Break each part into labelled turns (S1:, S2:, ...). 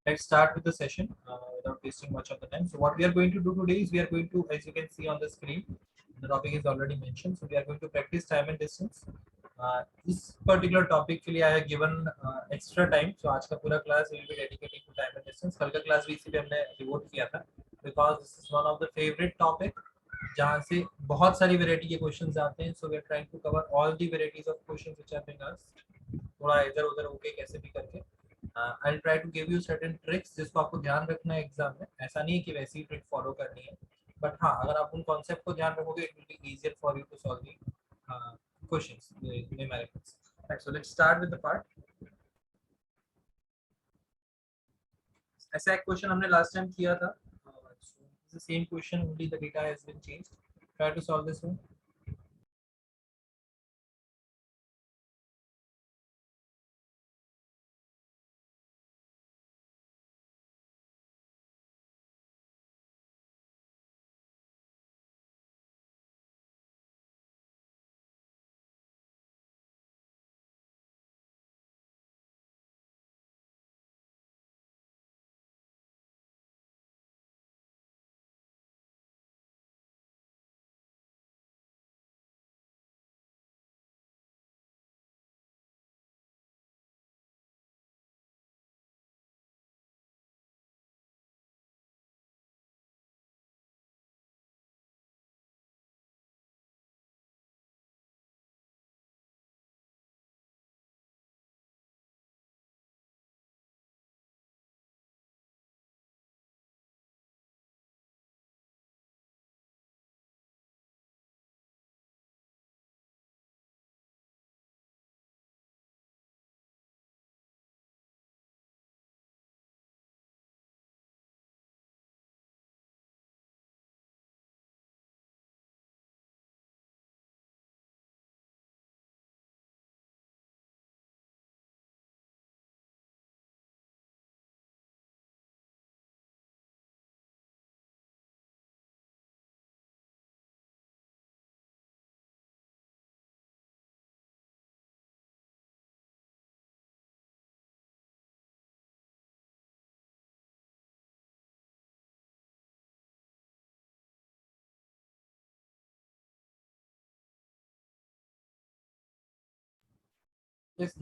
S1: Let's start with the session without wasting much of the time. So what we are going to do today is we are going to, as you can see on the screen, the topic is already mentioned. So we are going to practice time and distance. This particular topic के लिए I have given extra time. So आज का पूरा class will be dedicated to time and distance. कल का class भी इसीलिए हमने devote किया था because this is one of the favorite topic जहाँ से बहुत सारी variety के questions आते हैं. So we are trying to cover all the varieties of questions which have been asked. थोड़ा इधर उधर होके कैसे भी करके I try to give you certain tricks जिसको आपको ध्यान रखना है एग्जाम में. ऐसा नहीं है कि वैसी ही ट्रिक फॉलो करनी है, बट हाँ अगर आप उन कॉन्सेप्ट को ध्यान रखोगे it will be easier for you to solve the questions numericals. Right, so let's start with the part. ऐसा एक क्वेश्चन हमने लास्ट टाइम किया था. The same question only the data has been changed. Try to solve this one.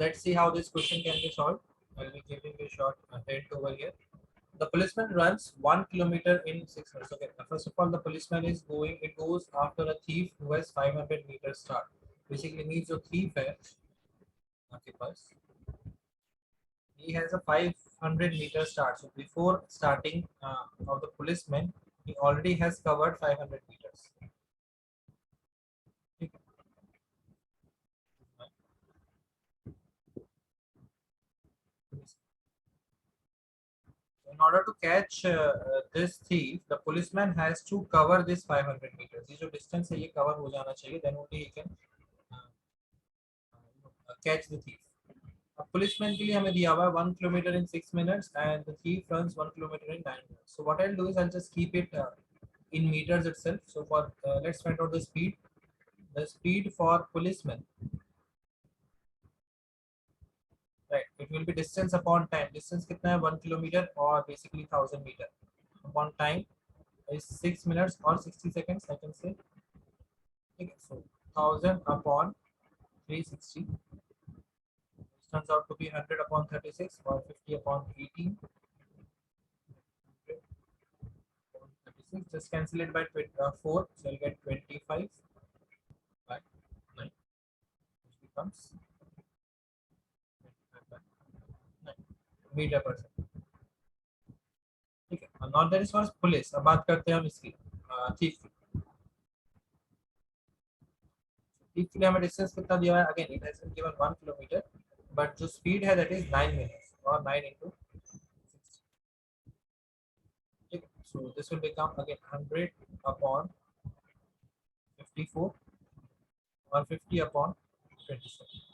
S1: Let's see how this question can be solved. I'll be giving you a short hint over here. The policeman runs 1 kilometer in 6 minutes. Okay, first of all, the policeman is going. It goes after a thief who has 500 meters start. Basically, means the thief है आपके पास. He has a 500-meter start. So before starting of the policeman, he already has covered 500 meters. In order to catch this thief, the policeman has to cover this 500 meters. ये जो distance है ये cover हो जाना चाहिए. Then only he can catch the thief. अब policeman के लिए हमें दिया हुआ है 1 kilometer in 6 minutes and the thief runs 1 kilometer in 9 minutes. So what I'll do is I'll just keep it in meters itself. So for let's find out the speed. The speed for policeman, right? It will be distance upon time. Distance कितना है 1 kilometer और basically 1000 meter upon time is 6 minutes or 60 seconds. I can say. Okay, so 1000 upon 360 turns out to be 100 upon 36 or 50 upon 18. 36. Just cancel it by 4, so I'll get 25 by 9, which becomes 25 by 9 meter per second. ठीक है. Now that is for police. अब बात करते हैं हम इसकी thief. Thief के लिए हमें distance कितना दिया है? Again, it has been given 1 kilometer, but जो speed है that is 9 minutes or 9 into 60. So this will become again 100 upon 54 or 50 upon 27.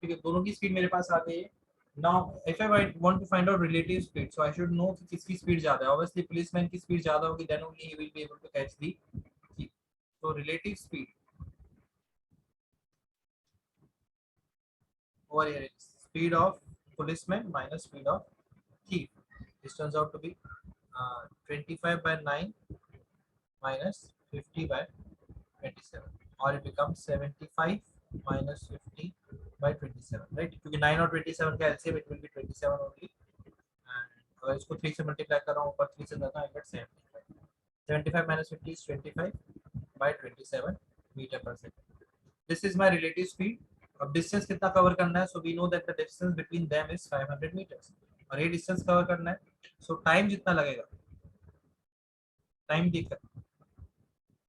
S1: ठीक है, दोनों की स्पीड मेरे पास आ गई है. Now if I want to find out relative speed, so I should know कि किसकी स्पीड ज्यादा है. Obviously policeman की स्पीड ज्यादा होगी, then only he will be able to catch the thief. So relative speed over here is speed of policeman minus speed of thief. This turns out to be 25 by 9 minus 50 by 27, or it becomes 75 minus 50 by 27, right? क्योंकि 9 और 27 का LCM it will be 27 only, and अगर इसको 3 से multiply कर रहा हूँ ऊपर 3 से जाता है, I get 75. 75 minus 50 is 25 by 27 meter per second. This is my relative speed. अब डिस्टेंस कितना कवर करना है, so we know that the distance between them is 500 meters, और ये डिस्टेंस कवर करना है, सो टाइम जितना लगेगा, टाइम देकर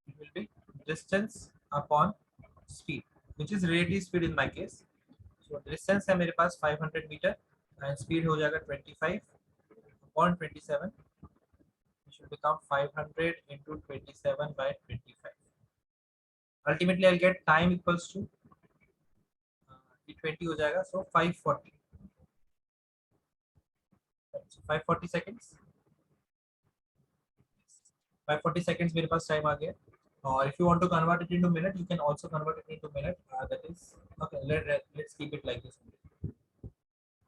S1: it will be distance upon speed, which is relative speed in my case. So distance है मेरे पास 500 मीटर and speed हो जाएगा 25 upon 27, which will become 500 into 27 by 25. Ultimately I'll get time equals to 20 हो जाएगा, so 540. So 540 seconds. 540 seconds मेरे पास time आ गया. Or if you want to convert it into minute, you can also convert it into minute. That is okay. Let's keep it like this.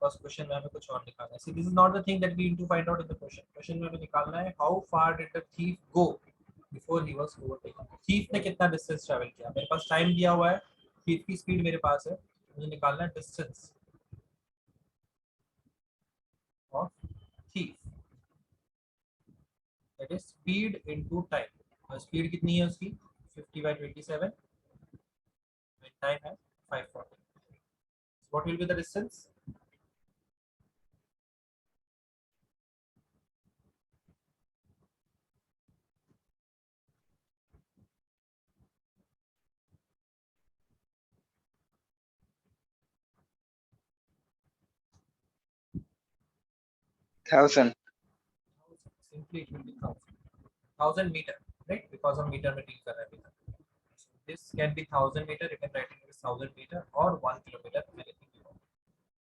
S1: First question में हमें कुछ और निकालना है. See, this is not the thing that we need to find out in the question. Question में हमें निकालना है how far did the thief go before he was overtaken. Thief ने कितना distance travel किया. मेरे पास time दिया हुआ है. Thief की speed मेरे पास है. मुझे निकालना है distance of thief. That is speed into time. और speed कितनी है उसकी? 50 by 27. And time है 540. So what will be the distance?
S2: Thousand.
S1: Simply it will be 1000 meter, right? Because of meter में deal कर रहा है अभी. So this can be 1000 meter. You can write it as 1000 meter or 1 kilometer. Anything you want.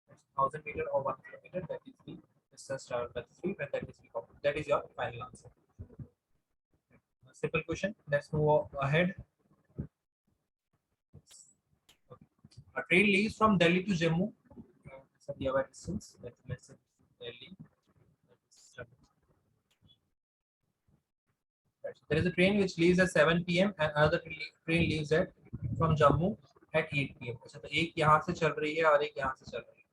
S1: That's 1000 meter or 1 kilometer. That is the distance traveled by the sleep, and that is the complete. That is your final answer. Simple question. Let's move ahead. Okay. A train leaves from Delhi to Jammu. So the other distance. Let's say Delhi. There is a train which leaves at 7 p.m. and another train leaves at from Jammu at 8 p.m. अच्छा, तो एक यहाँ से चल रही है और एक यहाँ से चल रही है.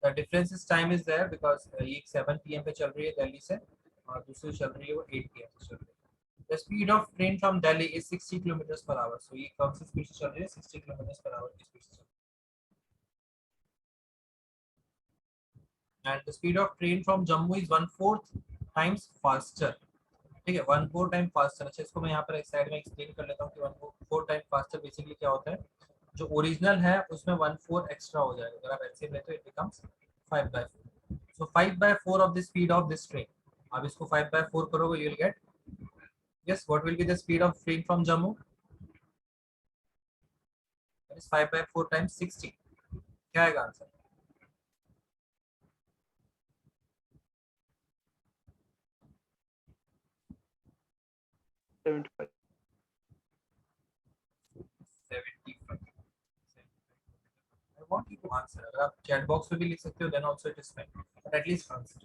S1: The difference is time is there because एक 7 p.m. पे चल रही है दिल्ली से और दूसरी चल रही है वो 8 p.m. से चल रही है. The speed of train from Delhi is 60 kilometers per hour. So ये कौन सी स्पीड से चल रही है? 60 kilometers per hour की स्पीड से चल रही है. And the speed of train from Jammu is 1/4 times faster. ठीक है, 1/4 टाइम फास्टर. अच्छा, इसको मैं यहाँ पर एक साइड में एक्सप्लेन कर लेता हूँ कि 1/4 टाइम फास्टर बेसिकली क्या होता है. जो ओरिजिनल है उसमें 1/4 एक्स्ट्रा हो जाएगा. अगर आप एलसीएम लेते हो it becomes 5/4. So 5/4 of the speed of this train. अब इसको 5/4 करोगे you will get, yes, what will be the speed of train from Jammu? That is 5/4 times 60. क्या आएगा answer?
S2: 75.
S1: 75. I want you to answer. अगर आप chat box में भी लिख सकते हो then also it is fine, but at least answer.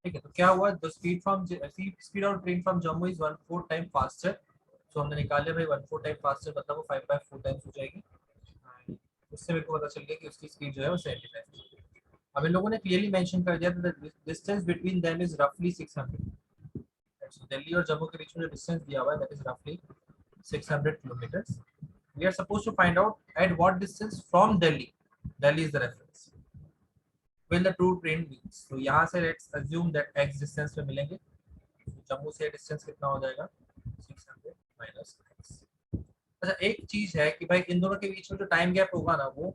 S1: ठीक है, तो क्या हुआ? The speed of train from Jammu is 1/4 time faster. So हमने निकाले भाई 1/4 टाइम फास्टर, मतलब वो 5/4 टाइम्स हो जाएगी. उससे मेरे को पता चल गया कि उसकी स्पीड जो है वो 75. अब इन लोगों ने क्लियरली मेंशन कर दिया the distance between them is रफली 600. सो दिल्ली और जम्मू के बीच में जो डिस्टेंस दिया हुआ है दैट इज रफली 600 kilometres. We are supposed to find out at what distance from Delhi. Delhi is the reference. Will the two train meets? So यहाँ से let's assume that x distance पे मिलेंगे. So, जम्मू से distance कितना हो जाएगा? 600 minus x. अच्छा, एक चीज है कि भाई इन दोनों के बीच में जो टाइम गैप होगा ना वो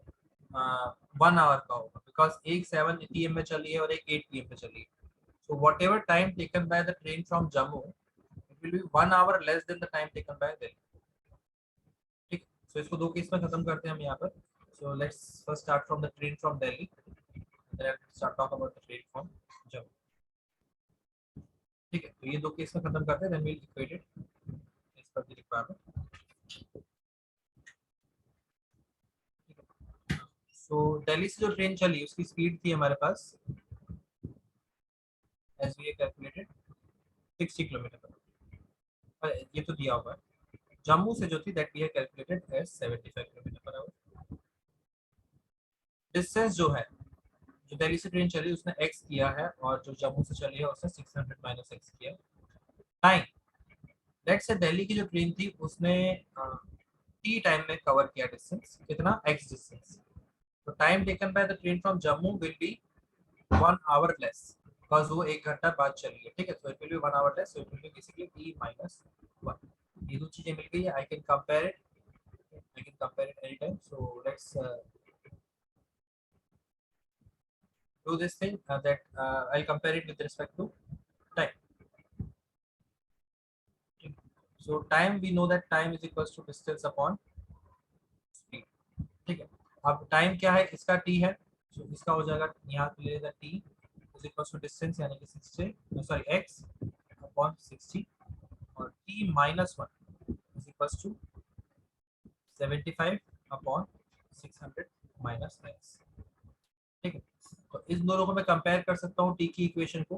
S1: 1 आवर का होगा, बिकॉज एक 7 PM में चली है और एक 8 PM पे चली है. So whatever time taken by the train from Jammu, it will be 1 hour less than the time taken by Delhi. ठीक, so इसको दो केस में खत्म करते हैं हम यहाँ पर. So let's first start from the train from Delhi, then let's start talk about the train from Jammu. ठीक है, तो ये दो केस में खत्म करते हैं, then we'll equate it as per the requirement. सो दिल्ली से जो ट्रेन चली उसकी स्पीड थी हमारे पास एज वी कैलकुलेटेड 60 किलोमीटर पर, ये तो दिया हुआ है। जम्मू से जो थी that we have calculated as 75 kilometre per hour. Distance जो है, जो दिल्ली से ट्रेन चली उसने x किया है और जो जम्मू से चली है उसने 600 माइनस x किया। टाइम, लेट्स से दिल्ली की जो ट्रेन थी उसने t टाइम में कवर किया डिस्टेंस, कितना x डिस्टेंस। तो time taken by the train from Jammu will be 1 our less because वो 1 घंटा बाद चली है, ठीक है। So it will B 1 our less, so it will B basically t minus 1। ये दो चीजें मिल गई है, I can compare it, I can compare it any time. So let's do this thing that I'll compare it with respect to time. So time, we know that time is equals to distance upon speed, ठीक है। अब time क्या है, इसका t है, so इसका हो जाएगा यहाँ पे ले लेगा t is equals to distance यानी कि 60 सॉरी x upon 60 और t minus 1 is equals to 75 upon 600 minus x, ठीक है। तो इस दोनों को मैं कंपेयर कर सकता हूँ t की इक्वेशन को।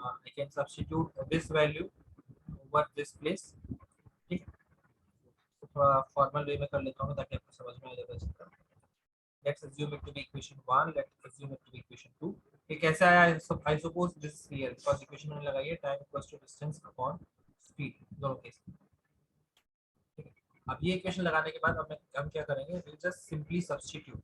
S1: I can substitute this value over this place, ठीक है। तो थोड़ा फॉर्मल वे में कर लेता हूँ ताकि आपको समझ में आ जाए अच्छी तरह। Let's assume it to be equation 1, let's assume it to be equation 2। ये कैसे आया, I suppose this is clear because equation मैंने लगाई है time equals to distance upon speed दोनों केस में, ठीक है। अब ये इक्वेशन लगाने के बाद अब हम क्या करेंगे, we just simply substitute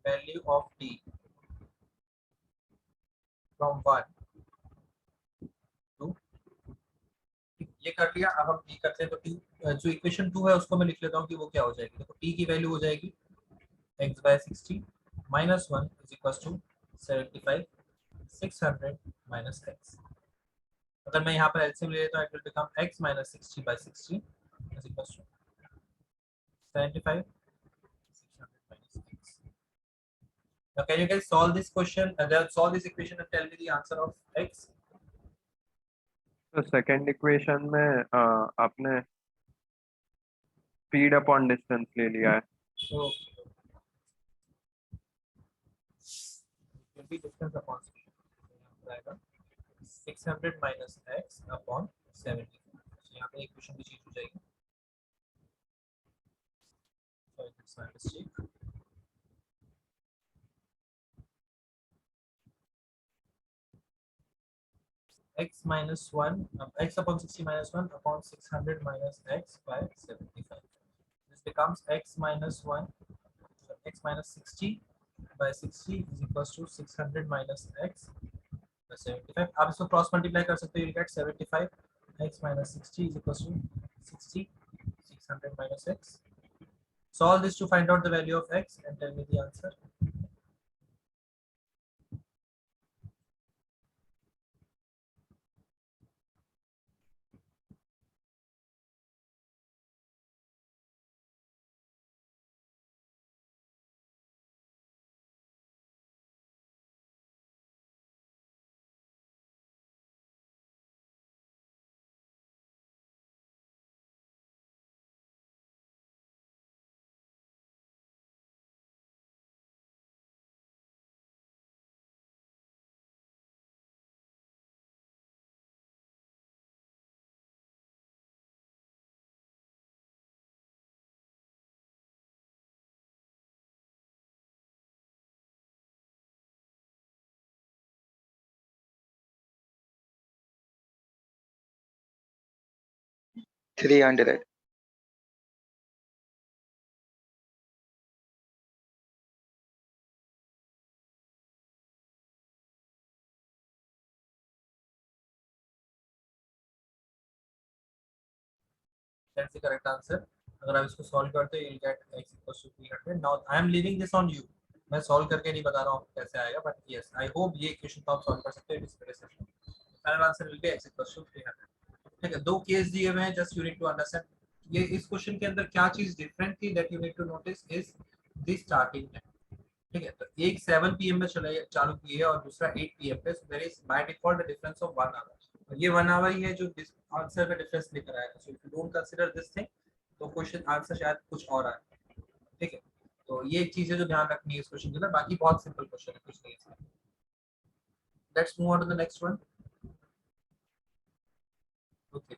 S1: value of t from 1 two, ये कर लिया। अब हम t करते हैं तो t जो इक्वेशन 2 है उसको मैं लिख लेता हूँ कि वो क्या हो जाएगी। देखो t की वैल्यू हो जाएगी x by 60 minus 1 is equals to 75 600 minus x। अगर मैं यहाँ पर एलसीएम ले लेता हूँ, it will become x minus 60 by 60 is equals to 75 600 minus x। Now can you guys solve this question, solve this equation and tell me the answer of x?
S2: तो second equation में आपने speed upon distance ले लिया है।
S1: So it will be distance upon speed, तो यहाँ पर आएगा 600 minus x upon 70। तो यहाँ पे इक्वेशन की चीज हो जाएगी, so it's my mistake। x minus 1 x upon 60 minus 1 upon 600 minus x by 75। This becomes x minus 1, so x minus 60 by 60 is equals to 600 minus x by 75। आप इसको cross multiply कर सकते हो, you'll get 75 x minus 60 is equals to 60 600 minus x। Solve this to find out the value of x and tell me the answer।
S3: $300।
S1: That's the correct answer। अगर आप इसको solve करते हो you'll get x equals to 300। Now I am leaving this on you, मैं solve करके नहीं बता रहा हूँ कैसे आएगा, बट यस आई होप ये इक्वेशन तो आप सॉल्व कर सकते हो इस तरह से। Final answer will be x equals to 300, ठीक है। दो केस दिए हुए हैं, just you need to understand ये इस क्वेश्चन के अंदर क्या चीज डिफरेंट थी that you need to notice is the starting time, ठीक है। तो एक 7 PM में चला चालू की है और दूसरा 8 PM पे, so there is by default difference of 1 hour. ये 1 आवर ही है जो आंसर में डिफरेंस लेकर आएगा। So if you don't consider this thing तो क्वेश्चन आंसर शायद कुछ और आए। ठीक है, तो ये एक चीज है जो ध्यान रखनी है इस क्वेश्चन के अंदर। बाकी बहुत सिंपल क्वेश्चन है, कुछ नहीं है। Let's move on to the next one. Okay,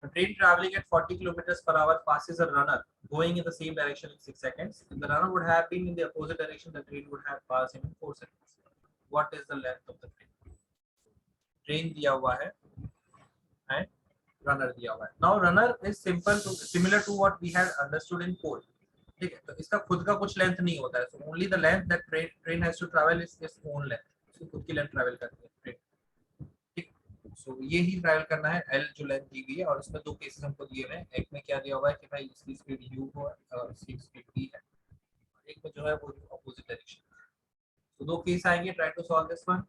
S1: a train traveling at 40 kilometers per hour passes a runner going in the same direction in 6 seconds. If the runner would have been in the opposite direction, the train would have passed him in 4 seconds. What is the length of the train? Train दिया हुआ है and runner दिया हुआ है. Now runner is similar to what we had understood in pole. ठीक है, तो इसका खुद का कुछ लेंथ नहीं होता है. So only the length that train has to travel is its own length. इसकी खुद की लेंथ ट्रैवल करती है ट्रेन. ठीक, सो ये ही ट्रैवल करना है एल जो लेंथ दी हुई है. और इसमें दो केसेस हमको दिए हुए हैं. एक में क्या दिया हुआ है कि भाई इसकी स्पीड u हो और इसकी स्पीड v है. एक में जो है वो अपोजिट डायरेक्शन. तो दो केस आएंगे. Try to solve this one.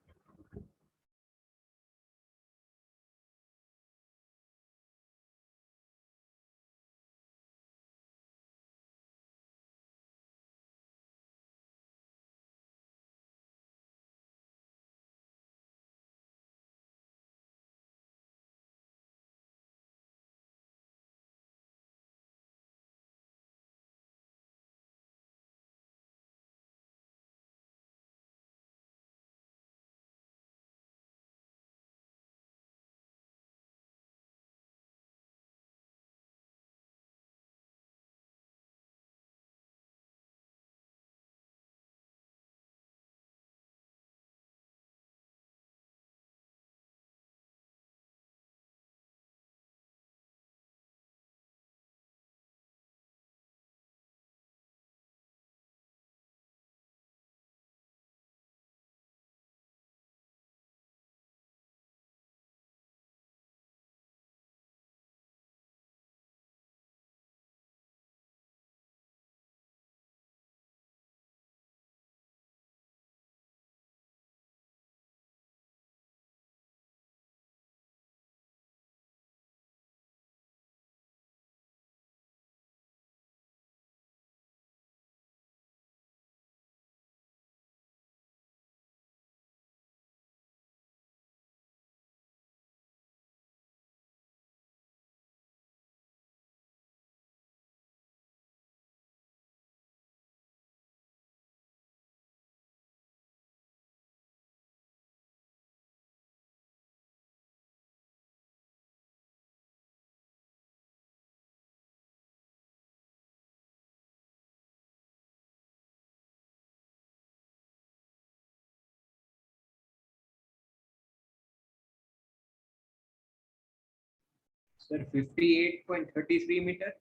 S3: Sir, 58.33 meter.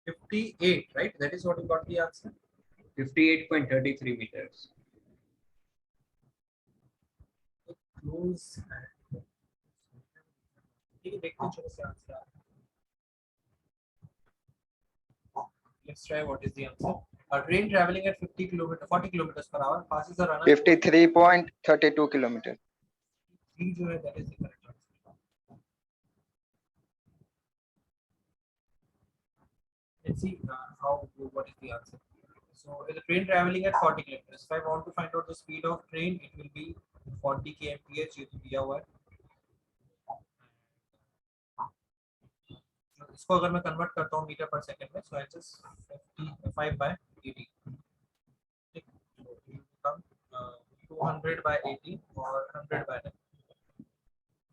S1: 58, right? That is what you got the answer.
S3: 58.33 meters.
S1: Close. ठीक है, देखते हैं चलो से answer. Let's try what is the answer. A train traveling at 40 kilometers per hour passes a runner.
S4: 53.32 kilometer.
S1: C जो है that is the correct answer. Let's see what is the answer. So the train traveling at 40 kilometers. If I want to find out the speed of train, it will be 40 kmph. ये तो दिया हुआ है. इसको अगर मैं convert करता हूँ मीटर पर सेकंड में, so I just 55 by 80. ठीक, so it will become 200 by 80 or 100 by 9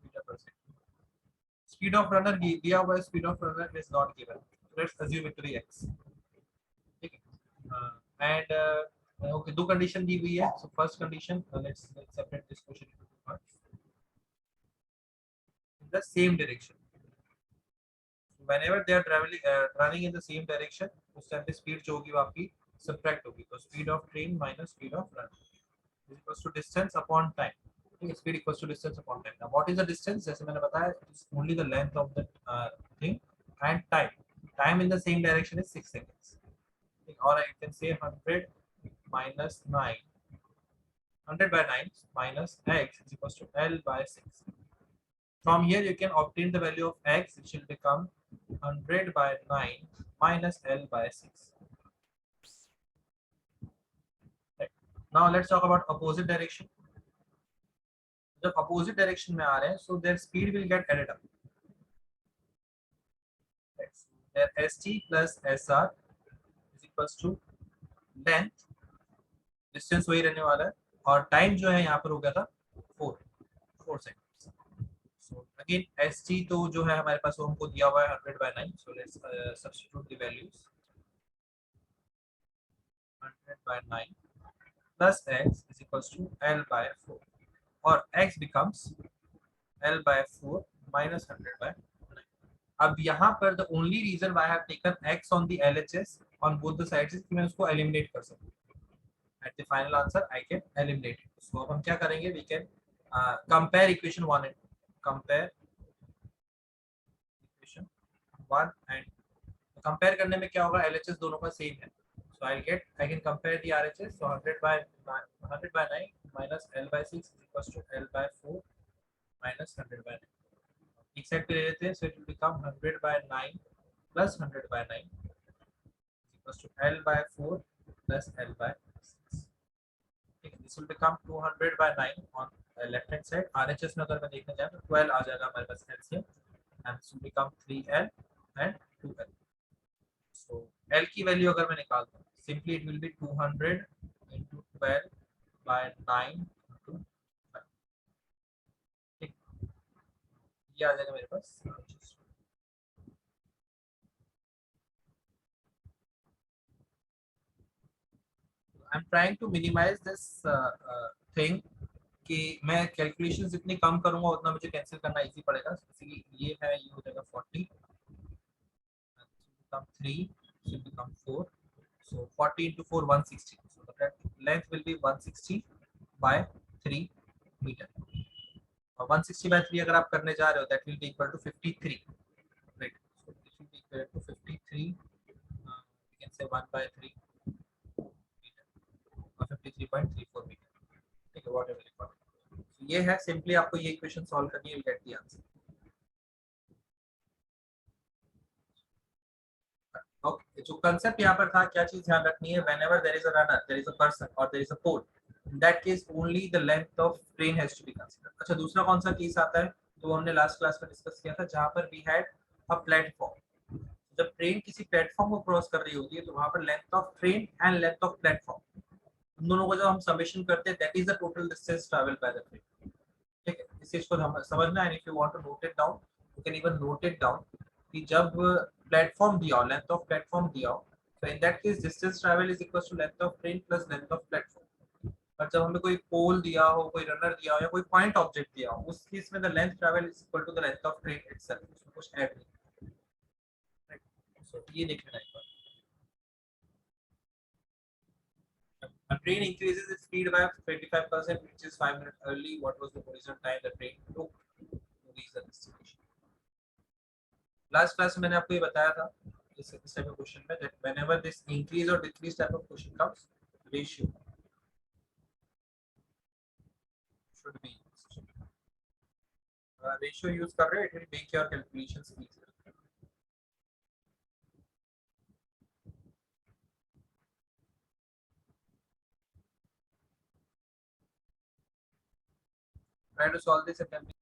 S1: metre पर सेकंड. Speed of runner दिया हुआ है. Speed of runner is not given. Let's assume it to be x. ठीक है, and okay, दो condition दी हुई है. So first condition, let's separate this question into two parts. In the same direction. Whenever they are traveling running in the same direction, उस time पे speed जो होगी वो आपकी सब्ट्रैक्ट होगी. तो speed of train minus speed of run is equals to distance upon time. ठीक है, speed equals to distance upon time. Now what is the distance? जैसे मैंने बताया, it's only the length of the thing and time. Time in the same direction is 6 seconds. और I can say 100 minus 9, 100 by 9 minus x is equals to L by 6. From here you can obtain the value of x, which will become 100 by 9 minus L by 6. Now let's talk about opposite direction. जब opposite direction में आ रहे हैं, so their speed will get added up. Their st plus sr is equals to length, distance वही रहने वाला है, और time जो है यहाँ पर हो गया था 4 सेकंड्स. So again st तो जो है हमारे पास वो हमको दिया हुआ है 100/9. So let's substitute the values. 100/9 plus x is equals to L/4, or x becomes L/4 minus 100/9. अब यहाँ पर the only reason why I have taken x on the LHS on both the sides is कि मैं उसको eliminate कर सकूँ. At the final answer I can eliminate it. So अब हम क्या करेंगे? We can compare equation 1 and 2. Compare equation 1 and compare करने में क्या होगा? LHS दोनों का same है. So I can compare the RHS. So 100/9 minus L/6 is equals to L/4 minus 100/9. एक साइड पे ले लेते हैं. So it will become 100/9 plus 100/9 is equals to L/4 plus L/6. This will become 200/9 on left hand side. RHS में अगर मैं देखने जाए तो 12 आ जाएगा हमारे पास LCM, and this will become 3L and 2L. So L की वैल्यू अगर मैं निकालता हूँ, simply it will be 200 into 12/9 into 5. ठीक, ये आ जाएगा मेरे पास. I'm trying to minimize this thing कि मैं कैलकुलेशन जितनी कम करूंगा उतना मुझे कैंसिल करना इजी पड़ेगा. इसलिए ये है, ये हो जाएगा 40, become 3, this will become 4. So 40 into 4 160. So the length will be 160/3 meter. और 160/3 अगर आप करने जा रहे हो, that will be equal to 53, right? So this will be equal to 53. We can say 1/3 meter or 53.34 meter. ठीक है, whatever you call it. So ये है, simply आपको ये इक्वेशन सॉल्व करनी है, you'll get the answer. Okay, जो concept यहाँ पर था, क्या चीज ध्यान रखनी है? whenever there is a runner, there is a person or there is a pole, in that case only the length of train has to be considered. अच्छा, दूसरा कौन सा केस आता है जो हमने लास्ट क्लास में डिस्कस किया था, जहाँ पर we had a platform. जब ट्रेन किसी प्लेटफॉर्म को क्रॉस कर रही होती है तो वहां पर length of train and length of platform, उन दोनों को जब हम समेशन करते हैं, that is the total distance travel by the train. ठीक है, इस चीज को समझना है. If you want to note it down, you can even note it down कि जब प्लेटफॉर्म दिया हो, लेंथ ऑफ प्लेटफॉर्म दिया हो, तो in that case distance travel is equal to length of train plus length of platform. पर जब हमें कोई पोल दिया हो, कोई रनर दिया हो या कोई पॉइंट ऑब्जेक्ट दिया हो, उस केस में the length travel is equal to the length of train itself. उसमें कुछ ऐड नहीं. सो ये देख लेना एक बार. A train increases its speed by 25%, which is 5 minutes early. What was the original time the train took to reach the destination? Last class में मैंने आपको ये बताया था इस टाइप ऑफ क्वेश्चन में, that whenever this increase or decrease type of question comes, ratio should be used. Ratio use कर रहे हो, it will make your calculations easier. Try to solve this attempt.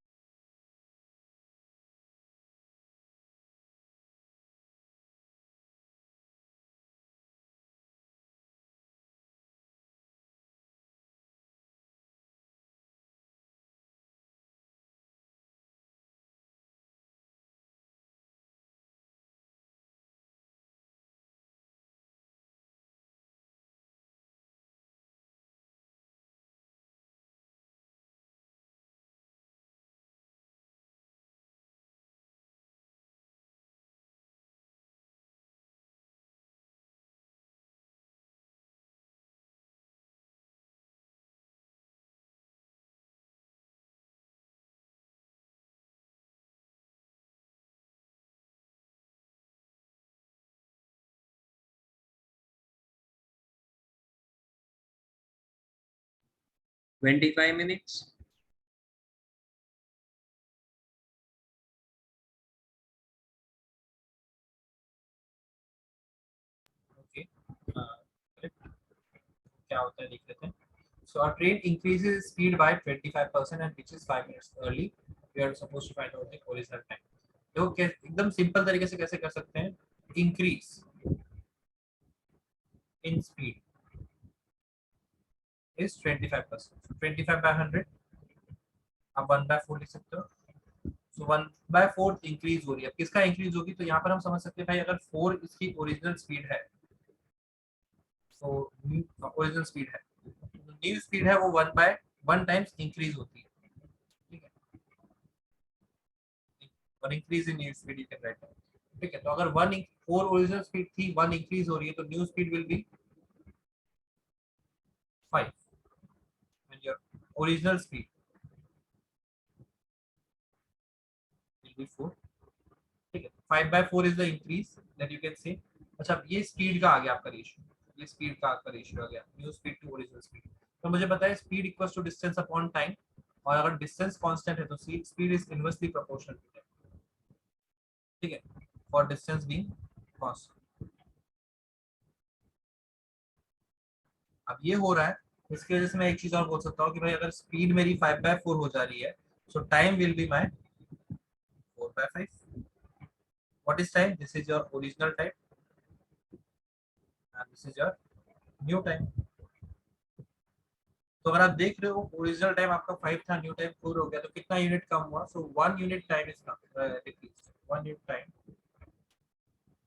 S3: $25 minutes.
S1: Okay. क्या होता है देख लेते हैं. So our train increases speed by 25% and reaches 5 minutes early. We are supposed to find out the original time. देखो एकदम simple तरीके से कैसे कर सकते हैं, इंक्रीज इन स्पीड इज 25%, 25/100 आप 1/4 लिख सकते हो। सो 1/4 इंक्रीज हो रही है, अब किसका इंक्रीज होगी, तो यहाँ पर हम समझ सकते हैं भाई अगर 4 इसकी ओरिजिनल स्पीड है, तो ओरिजिनल स्पीड है, न्यू स्पीड है वो 1/1 टाइम्स इंक्रीज होती है, ठीक है, और increase in new speed you can write, ठीक है। तो अगर 4 ओरिजिनल स्पीड थी, 1 इंक्रीज हो रही है, तो new speed will B 5 and your original speed will be 4, ठीक है। 5/4 is the increase that you can say। अच्छा, अब ये स्पीड का आ गया आपका रेशियो, ये स्पीड का आपका रेशियो आ गया new speed to original speed. तो मुझे पता है speed equals to distance upon time, और अगर डिस्टेंस कांस्टेंट है तो speed is inversely proportional to time, ठीक है, फॉर डिस्टेंस बीइंग कांस्टेंट। अब ये हो रहा है, इसकी वजह से मैं एक चीज और बोल सकता हूँ कि भाई अगर स्पीड मेरी 5/4 हो जा रही है, सो time will be my 4/5। What is time? This is your original time and this is your new time। तो अगर आप देख रहे हो ओरिजिनल टाइम आपका 5 था, न्यू टाइम 4 हो गया, तो कितना यूनिट कम हुआ, so 1 unit time is decreased, 1 unit time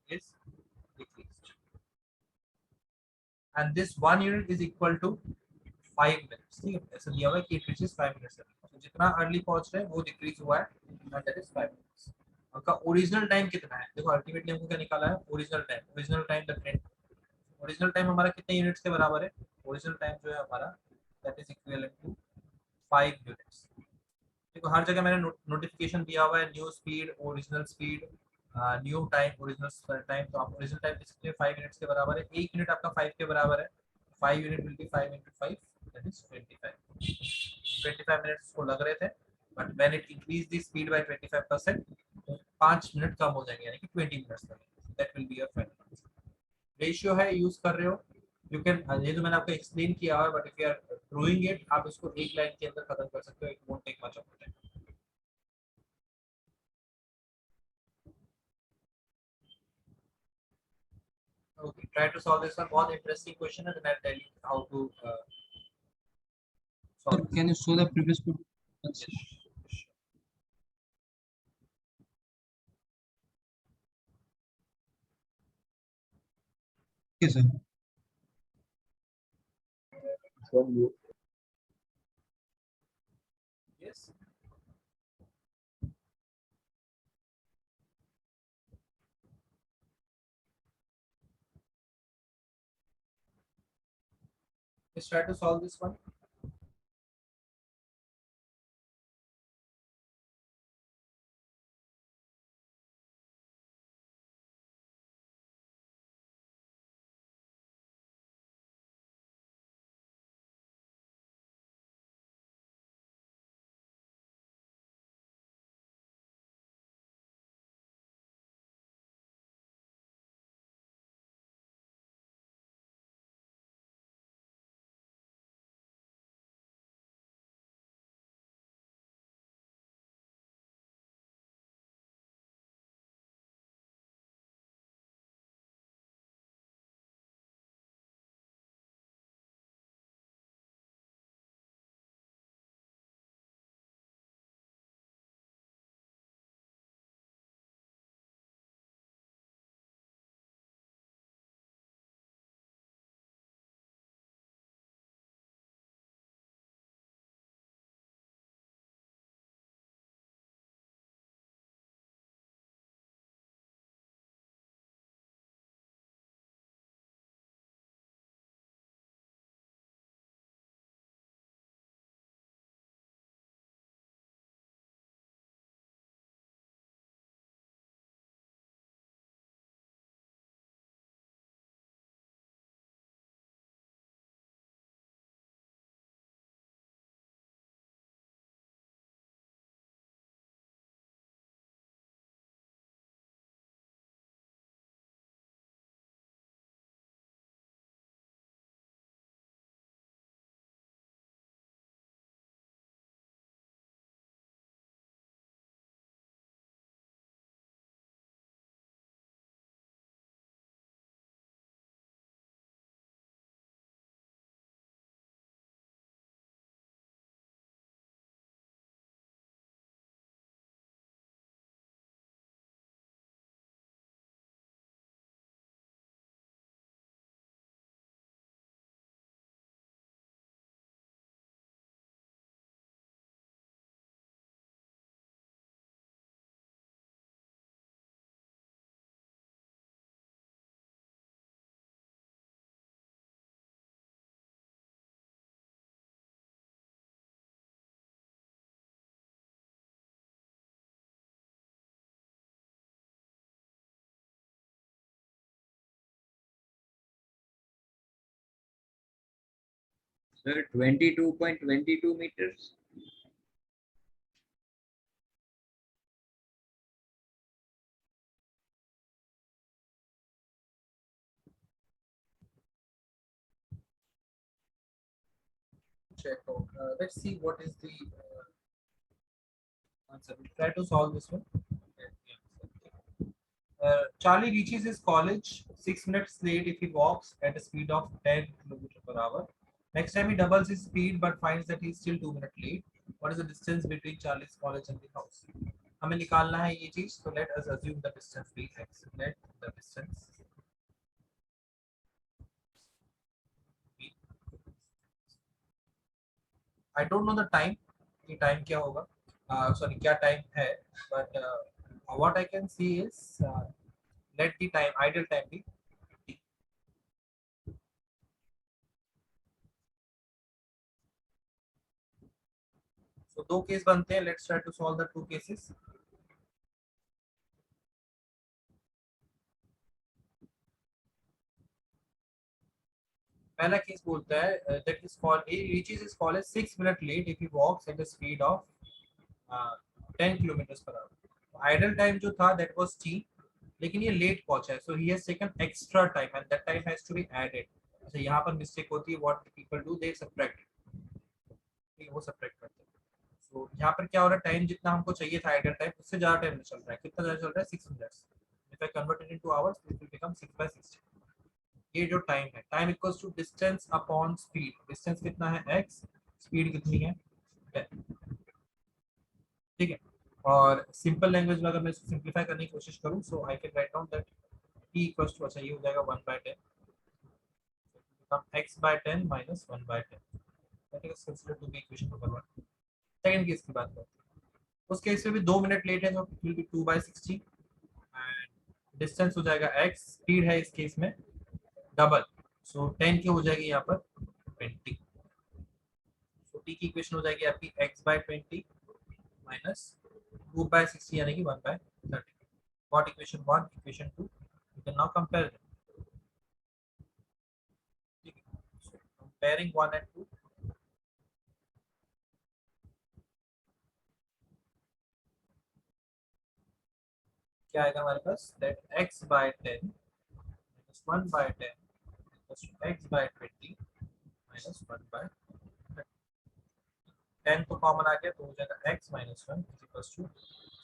S1: is decreased and this 1 unit is equal to 5 minutes, ठीक है, ऐसा दिया हुआ है कि इट रीचेस 5 मिनट्स, तो जितना अर्ली पहुंच रहे हैं वो डिक्रीज हुआ है एंड दैट इज 5 मिनट्स। आपका ओरिजिनल टाइम कितना है, देखो अल्टीमेटली हमको क्या निकाला है, original time the train, original time हमारा कितने यूनिट्स के बराबर है, ओरिजिनल टाइम जो है हमारा that is equivalent to 5 units. देखो हर जगह मैंने नोटिफिकेशन दिया हुआ है new speed, original speed, new time, original time, तो आप ओरिजिनल टाइम किस लिए 5 मिनट्स के बराबर है, 1 यूनिट आपका 5 के बराबर है, 5 unit will be 5 into 5 that is 25 minutes को लग रहे थे, but when it increase the speed bye 25%, तो 5 मिनट कम हो जाएंगे, यानी कि 20 मिनट्स लगेंगे, that will be your final answer. Ratio है, यूज कर रहे हो, यू कैन, ये जो मैंने आपको एक्सप्लेन किया है, but if you are doing it, आप इसको एक लाइन के अंदर खत्म कर सकते हो, it won't take much of time. Okay, try to solve this one, बहुत इंटरेस्टिंग क्वेश्चन है, then I tell you how to
S5: Sir,
S1: solve
S5: can you show the previous question?
S1: This.
S5: Okay, sir.
S1: Yes, let's try to solve this one।
S3: Sir, 22.22 meters.
S1: Check out. Let's see what is the answer. We'll try to solve this one. Charlie reaches his college 6 minutes late if he walks at a speed of 10 kilometers per hour. Next time he doubles his speed but finds that he is still 2 minutes late. What is the distance between Charlie's college and the house? हमें निकालना है ये चीज. So let us assume the distance be x. Let the distance be. I don't know the time. ये time क्या होगा? Sorry, क्या time है? But what I can see is let the time ideal time be. So दो case बनते हैं. Let's try to solve the two cases. पहला case बोलता है that his call he reaches his college 6 minutes late if he walks at the speed of 10 kilometers per hour. Idle time जो था that was t, लेकिन ये late पहुंचा है, so he has taken extra time and that time has to be added. अच्छा यहाँ पर mistake होती है. What people do, they subtract, वो subtract करते हैं. So यहाँ पर क्या हो रहा है, टाइम जितना हमको चाहिए था आइडल टाइम उससे ज्यादा टाइम चल रहा है. कितना ज्यादा चल रहा है? 6 minutes. If I convert it into hours, it will become 6/60. ये जो टाइम है, time equals to distance upon speed. Distance कितना है? x. स्पीड कितनी है? 10. ठीक है. और सिंपल लैंग्वेज में अगर मैं इसको सिंपलीफाई करने की कोशिश करूं, so I can write down that t equals to, अच्छा ये हो जाएगा 1/10. x/10 minus 1/10. That is considered to be equation number 1. Second case की बात करते हैं. उस केस में भी 2 मिनट लेट है, तो it will B 2/60 and distance हो जाएगा x. स्पीड है इस केस में डबल, सो 10 की हो जाएगी यहाँ पर 20. सो t की इक्वेशन हो जाएगी आपकी x/20 माइनस 2/60 यानी कि 1/30. Got equation 1, equation 2. You can now compare them. So comparing 1 and 2. क्या आएगा हमारे पास? That x/10 minus 1/10 equals to x/20 minus 1/30. 10 तो कॉमन आ गया, तो हो जाएगा x minus 1 is equals to,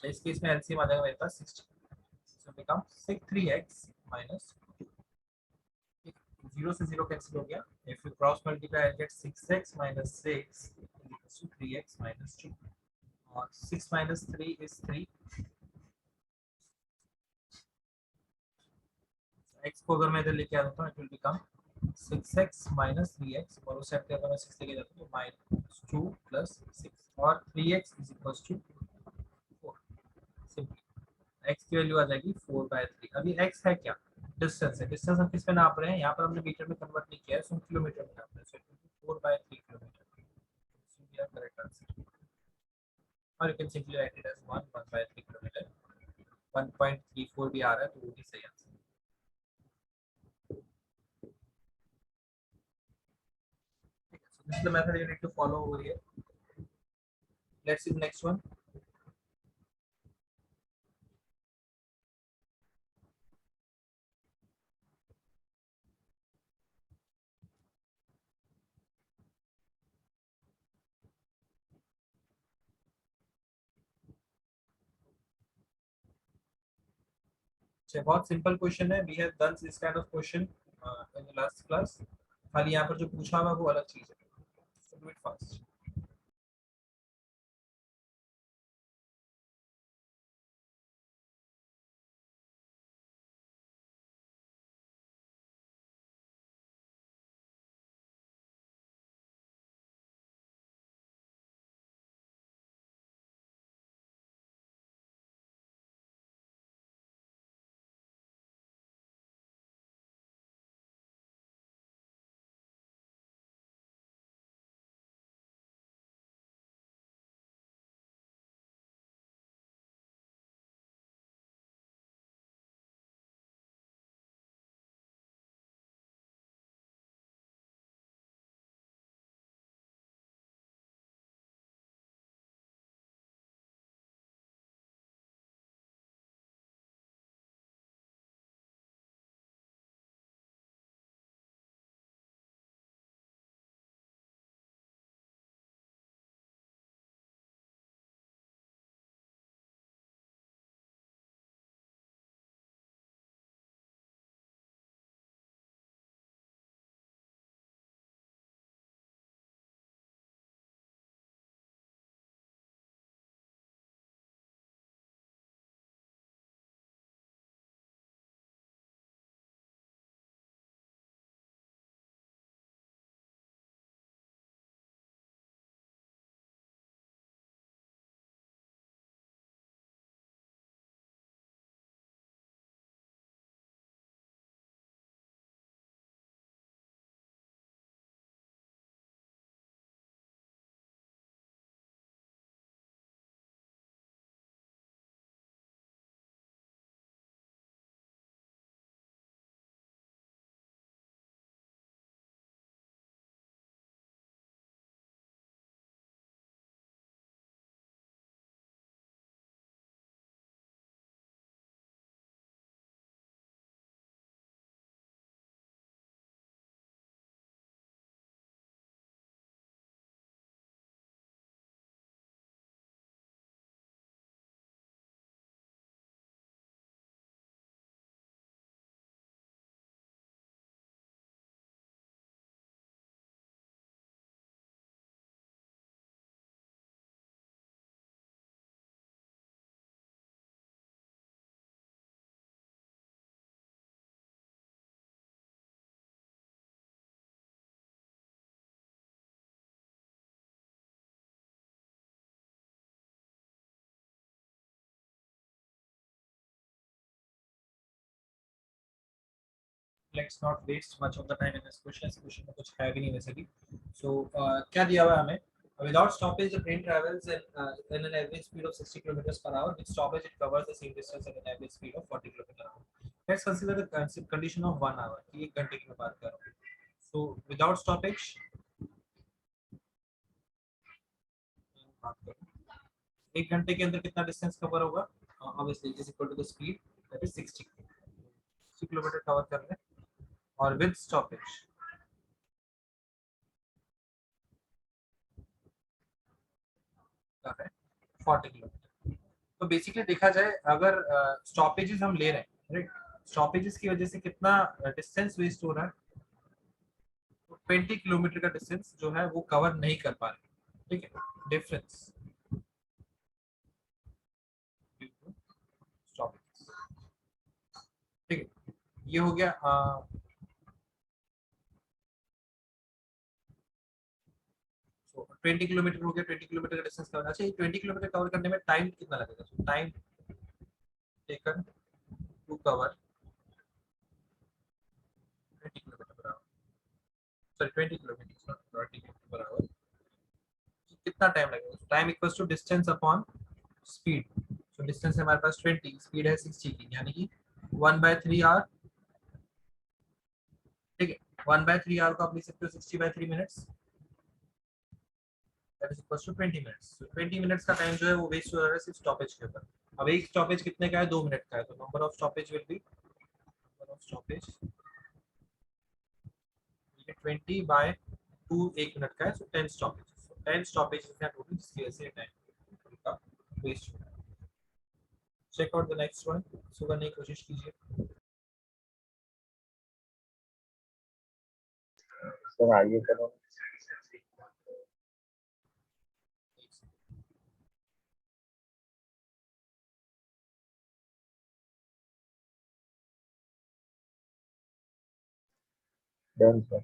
S1: तो इस केस में एलसीएम आ जाएगा मेरे पास 60. So become 3x minus 0 से 0 कैंसिल हो गया. If you cross multiply, I get 6x minus 6 is equals to 3x minus 2. और 6 minus 3 is 3. x को अगर मैं इधर लेके आ जाता हूँ, it will become 6x minus 3x, और उस साइड पे अगर मैं 6 लेके जाता हूँ तो minus 2 plus 6, और 3x is equals to 4. Simply x की वैल्यू आ जाएगी 4/3. अभी x है क्या? डिस्टेंस है. डिस्टेंस हम किस पे नाप रहे हैं? यहाँ पर हमने मीटर में कन्वर्ट नहीं किया है, सो किलोमीटर में नाप रहे हैं. सो 4/3 kilometre. So we have correct answer. Or you can simply write it as 1/3 kilometre. 1.34 भी आ रहा है, तो वो भी सही answer. So this is the method you need to follow over here. Let's see the next one. बहुत simple question है. We have done this kind of question in the last class. खाली यहाँ पर जो पूछा हुआ है वो अलग चीज है. So do it fast. let's not waste much of the time in this question. इस question में कुछ है भी नहीं वैसे भी. So क्या दिया हुआ है हमें? Without stoppage, the train travels in an average speed of 60 kilometers per hour. With stoppage, it covers the same distance at an average speed of 40 kilometers per hour. Let's consider the condition of 1 hour. कि 1 घंटे की मैं बात कर रहा हूँ. So without stoppage, बात करूँ, 1 घंटे के अंदर कितना डिस्टेंस कवर होगा? Obviously, is equal to the speed, that is 60 kilometre cover कर रहे हैं. और with stoppage, क्या है? 40 किलोमीटर. तो बेसिकली देखा जाए, अगर स्टॉपेजेस हम ले रहे हैं, राइट, स्टॉपेजेस की वजह से कितना डिस्टेंस वेस्ट हो रहा है? तो 20 किलोमीटर का डिस्टेंस जो है वो कवर नहीं कर पा रहे. ठीक है, डिफरेंस स्टॉपेज. ठीक है, ये हो गया. 20 किलोमीटर हो गया. 20 किलोमीटर का डिस्टेंस कवर. अच्छा, ये 20 किलोमीटर कवर करने में टाइम कितना लगेगा? So time taken to cover 20 kilometre per hour, sorry 20 kilometre per hour, कितना टाइम लगेगा? Time equals to distance upon speed. So distance है हमारे पास 20, स्पीड है 60 की, यानी कि 1/3 आवर. ठीक है, 1/3 आवर को आप लिख सकते हो 60/3 minutes, that is equals to 20 minutes. So 20 minutes का टाइम जो है वो वेस्ट हो रहा है सिर्फ स्टॉपेज के ऊपर. अब एक स्टॉपेज कितने का है? 2 मिनट का है. तो number of stoppage will be, number of stoppage 20/2, 1 minute का है. So 10 stoppage. 10 स्टॉपेज है टोटल, जिसकी वजह से टाइम का वेस्ट हो रहा है. Check out the next one. So करने की कोशिश कीजिए.
S4: सर आगे करो. Done sir.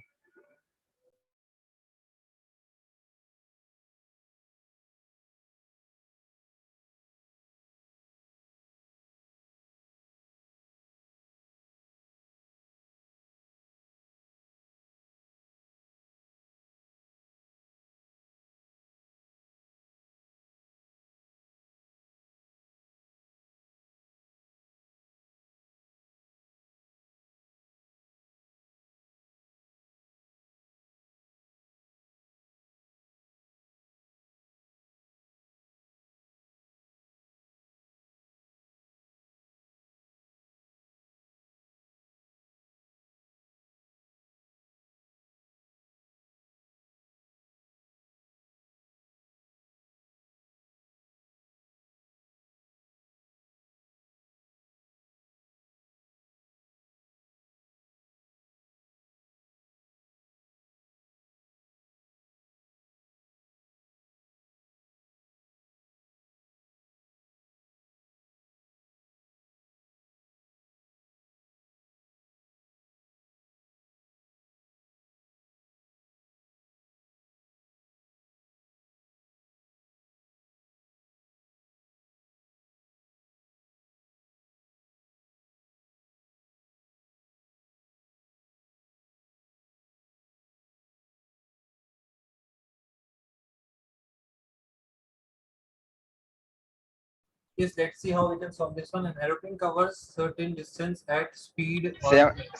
S1: Yes, let's see how we can solve this one. An aeroplane covers certain distance at speed or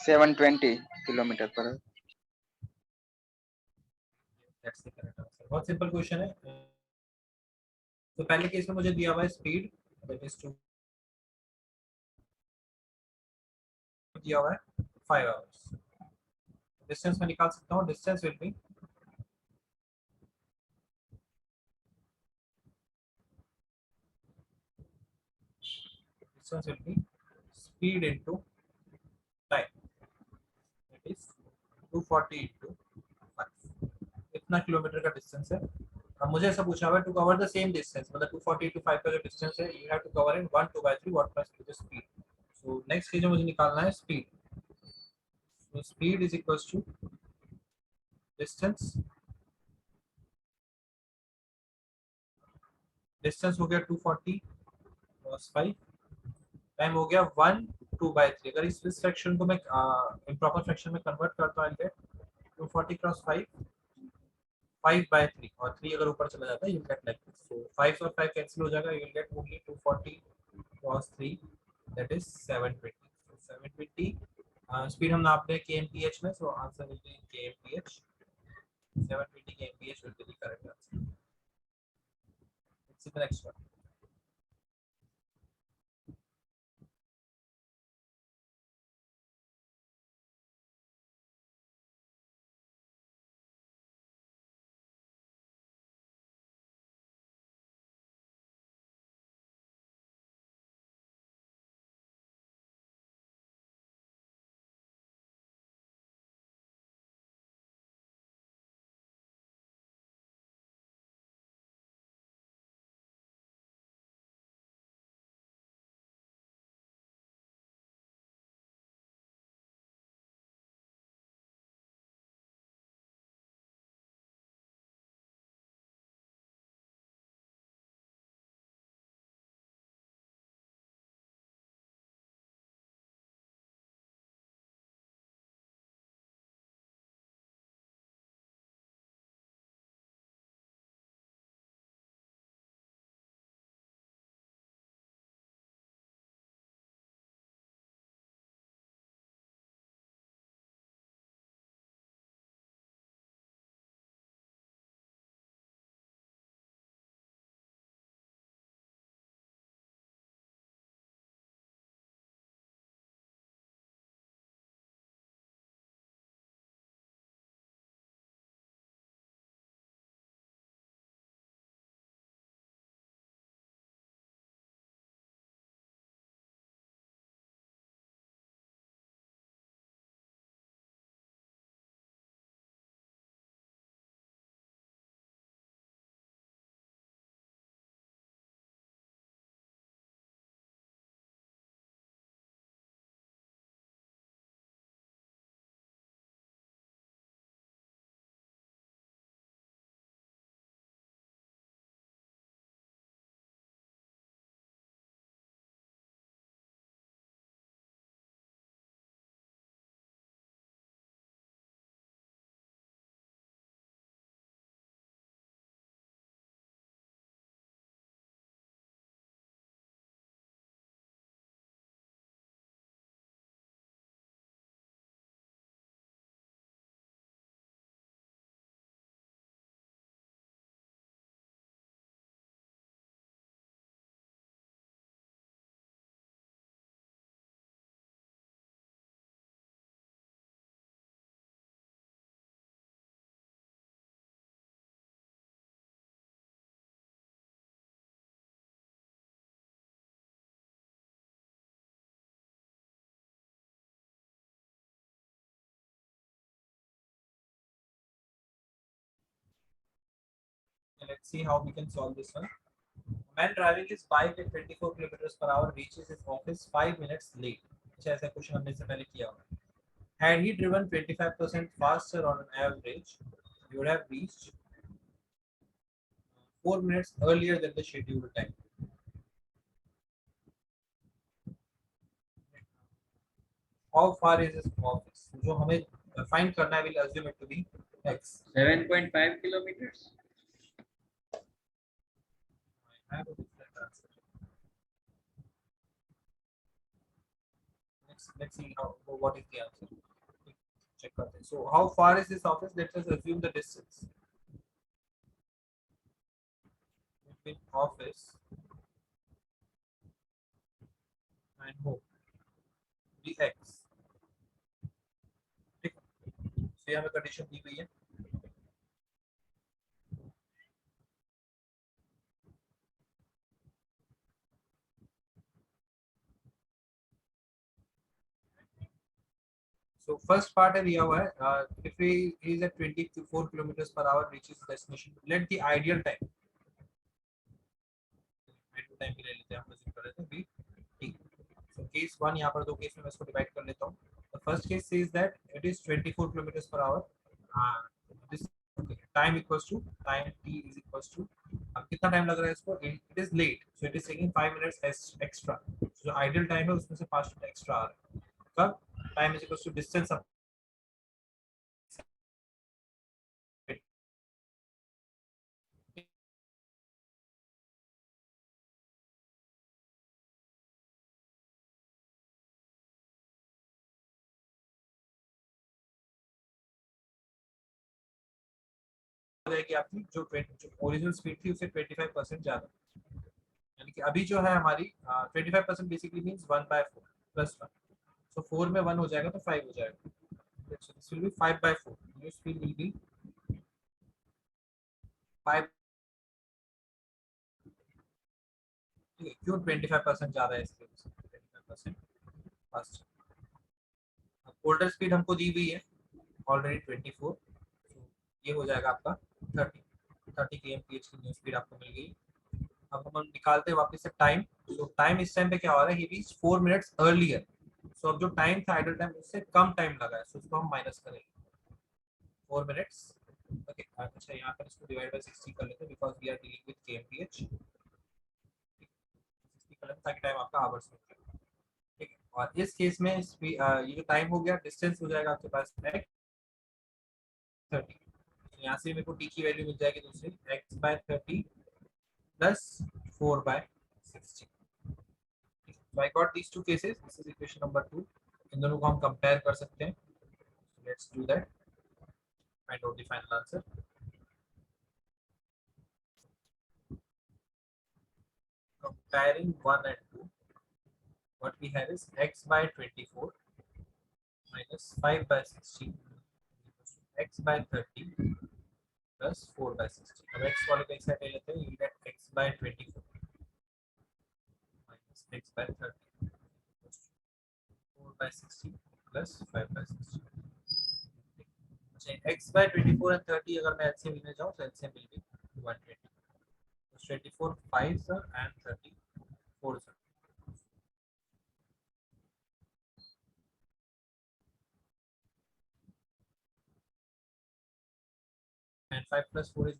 S4: 720 kilometre per our.
S1: that's the correct answer. बहुत simple question है. तो पहले केस में मुझे दिया हुआ है स्पीड, दैट इज 2, दिया हुआ है 5 आवर्स. डिस्टेंस में निकाल सकता हूँ. Distance will be, distance will be speed into time, that is 240 into 5. इतना किलोमीटर का डिस्टेंस है. अब मुझे ऐसा पूछा हुआ है to cover the same distance, मतलब 240 टू 5 का जो डिस्टेंस है you have to cover in 1 2/3 what plus to the speed. So next चीज मुझे निकालना है speed. So speed is equals to distance, distance हो गया 240 क्रॉस 5, टाइम हो गया 1 2/3 अगर इस फ्रैक्शन को मैं इम्प्रॉपर फ्रैक्शन में कन्वर्ट करता हूं, आई गेट 240 क्रॉस 5 5/3 और 3 अगर ऊपर चला जाता है यू गेट लाइक दिस। सो 5 और 5 कैंसिल हो जाएगा, you will get only 240 cross 3 that is 720। So 720 speed हम नापते हैं kmph में, so answer will be kmph। 720 kmph will be the correct answer. Let's see the next one. Let's see how we can solve this one. A man driving his bike at 24 kilometers per hour reaches his office 5 minutes late. अच्छा ऐसा question हमने इससे पहले किया हुआ है. Had he driven 25% faster on an average, he would have reached 4 minutes earlier than the scheduled time. How far is his office? जो हमें find करना है, we'll assume it to be x.
S3: 7.5 kilometers.
S1: I have a different answer. Let's see what is the answer. Check करते हैं. So how far is this office? Let us assume the distance between office and home be x. ठीक है. So यहाँ पे condition दी गई है. So first part है दिया हुआ है, if he is at 24 kilometers per hour reaches destination, let the ideal time के ले लेते हैं, हम assume कर लेते हैं b. ठीक. So case 1 यहाँ पर दो केस में मैं इसको डिवाइड कर लेता हूँ. The first case says that it is 24 kilometers per hour. This time equals to time t is equals to अब कितना टाइम लग रहा है इसको, it is late, so it is taking 5 minutes extra. जो आइडियल टाइम है उसमें से 5 मिनट एक्स्ट्रा आ रहा है। कब? Time is equal to distance up हो जाएगी आपकी जो ओरिजिनल स्पीड थी उससे 25% ज्यादा, यानी कि अभी जो है हमारी 25% बेसिकली मींस 1/4 प्लस 1, सो 4 में 1 हो जाएगा तो 5 हो जाएगा, so this will be 5/4, new speed will be 5। ठीक है, क्यों 25% ज्यादा है इसके, 25% फास्ट। ओल्डर स्पीड हमको दी हुई है ऑलरेडी 24, ये हो जाएगा आपका 30 kmph की न्यू स्पीड आपको मिल गई। अब हम निकालते हैं वापस से टाइम, तो टाइम इस टाइम पे क्या हो रहा है, ही रीच 4 मिनट्स अर्लियर, सो अब जो टाइम था आइडल टाइम उससे कम टाइम लगा है, सो उसको हम माइनस करेंगे 4 मिनट्स। ओके, अच्छा यहाँ पर इसको डिवाइड बाय 60 कर लेते हैं because we are dealing with kmph, 60 कर लेते हैं ताकि टाइम आपका आवर्स में जाए। ठीक है, और इस केस में ये जो टाइम हो गया, डिस्टेंस हो जाएगा आपके पास x 30, तो यहाँ से मेरे को t की वैल्यू मिल जाएगी दूसरी x/30 plus 4/60। So I got these two cases. This is equation number 2. इन दोनों को हम कंपेयर कर सकते हैं. Let's do that. Find out the final answer. Comparing 1 and 2, what we have is x/24 minus 5/60 x/30 plus 4/60. अब x वाले को एक साइड ले लेते हैं, you get x/24 minus x/30 4/60 plus 5/60. x/24 and 30 अगर मैं LCM लेने जाऊँ तो LCM will be 120. 24 5 sir and 30 4 sir. And 5 plus 4 is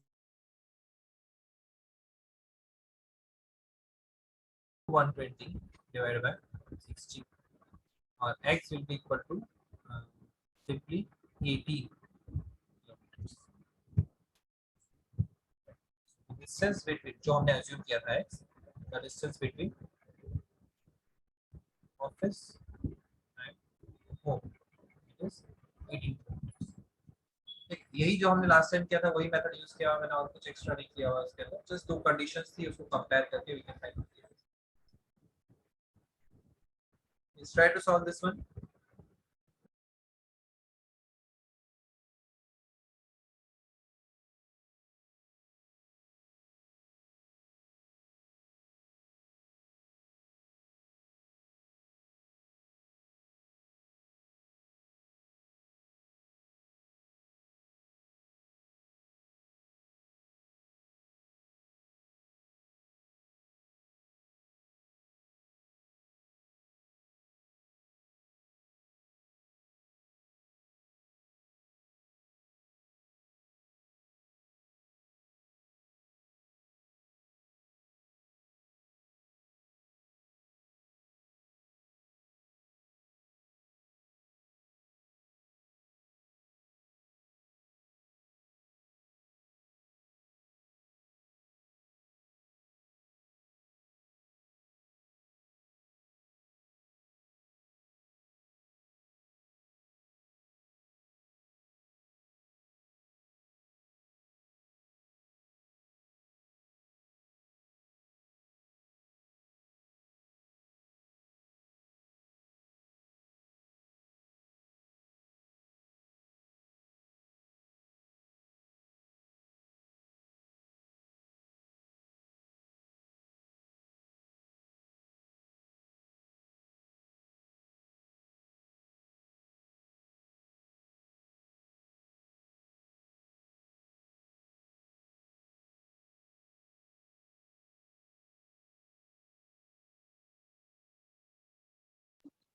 S1: 120 divided by 60. Or x will be equal to simply 80 kilometers. The distance between जो हमने assume किया था x, the distance between office and home is 18 kilometers. यही जो हमने last time किया था वही मेथड यूज किया हुआ, मैंने और कुछ एक्स्ट्रा नहीं किया हुआ उसके अंदर, जस्ट दो कंडीशंस थी उसको कंपेयर करके we can find. Let's try to solve this one.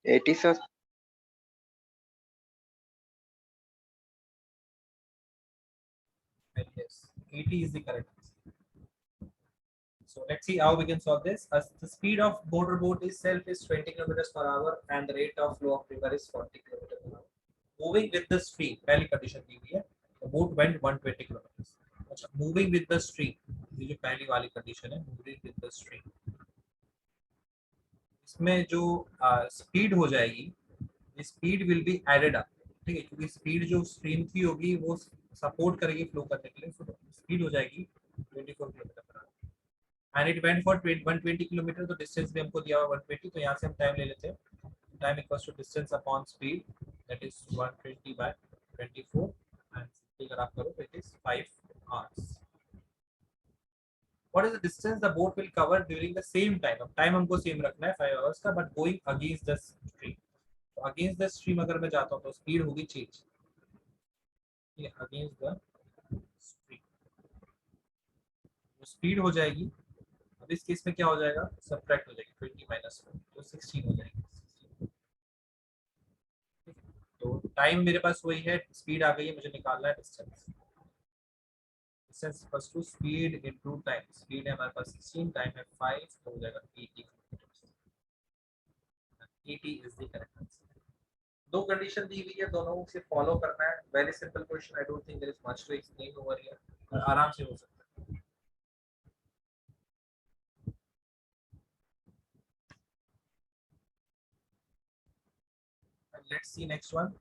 S4: Eighty sir.
S1: Yes, 80 is the correct answer. So let's see how we can solve this. As the speed of motorboat itself is 20 kilometers per hour and the rate of flow of river is 40 kilometers per hour. Moving with the stream, पहली condition दी हुई है. The boat went 120 kilometers. अच्छा, moving with the stream, ये जो पहली वाली condition है, moving with the stream. इसमें जो स्पीड हो जाएगी, speed will be added up. ठीक है, क्योंकि स्पीड जो स्ट्रीम की होगी वो सपोर्ट करेगी फ्लो करने के लिए. स्पीड हो जाएगी 24 kilometre per our and it went for 120 kilometre. तो डिस्टेंस भी हमको दिया हुआ 120, तो यहाँ से हम टाइम ले लेते हैं. Time equals to distance upon speed, that is 120 by 24 and अगर आप करो तो it is 5 hours. What is the distance the boat will cover during the same time? अब टाइम हमको सेम रखना है 5 hours का, but going against the stream. तो अगेंस्ट द स्ट्रीम अगर मैं जाता हूँ तो स्पीड होगी चेंज. ये अगेंस्ट द स्ट्रीम स्पीड हो जाएगी. अब इस केस में क्या हो जाएगा, सब्ट्रैक्ट हो जाएगी 20 माइनस 4 तो 16 हो जाएगी. 16. तो टाइम मेरे पास वही है, स्पीड आ गई है, मुझे निकालना है distance. Distance equals to speed into time. Speed है हमारे पास 16, टाइम है 5, तो हो जाएगा 80 kilometre. 80 is the correct answer. दो कंडीशन दी हुई है, दोनों से फॉलो करना है. Very simple question, I don't think there is much to explain over here, और आराम से हो सकता है. Let's see next one.